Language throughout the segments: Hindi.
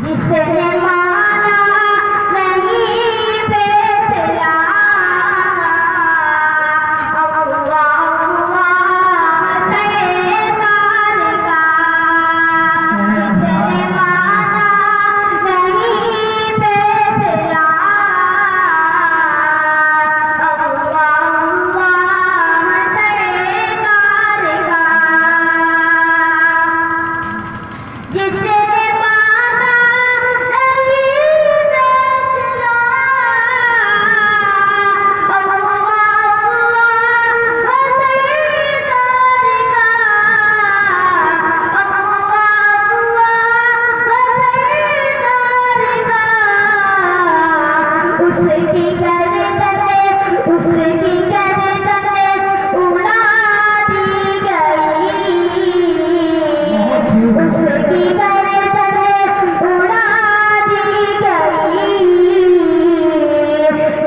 जिसने माना नहीं फैसला अल्लाह सरकार का, जिसने माना नहीं फैसला अल्लाह सरकार का, जिसने उसकी गर्दन उड़ा दी गई, उसकी गर्दन उड़ा दी गई।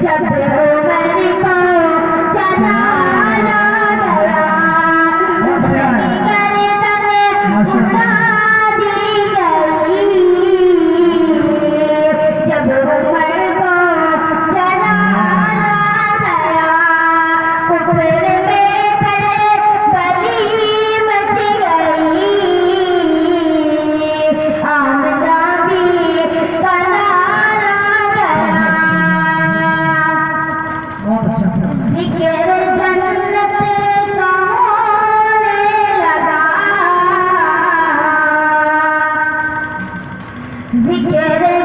जब उमर को जलाला गया, उसकी गर्दन उड़ा दी गई। जब उमर ज़िक्र जन्नत का होने लगा, ज़िक्र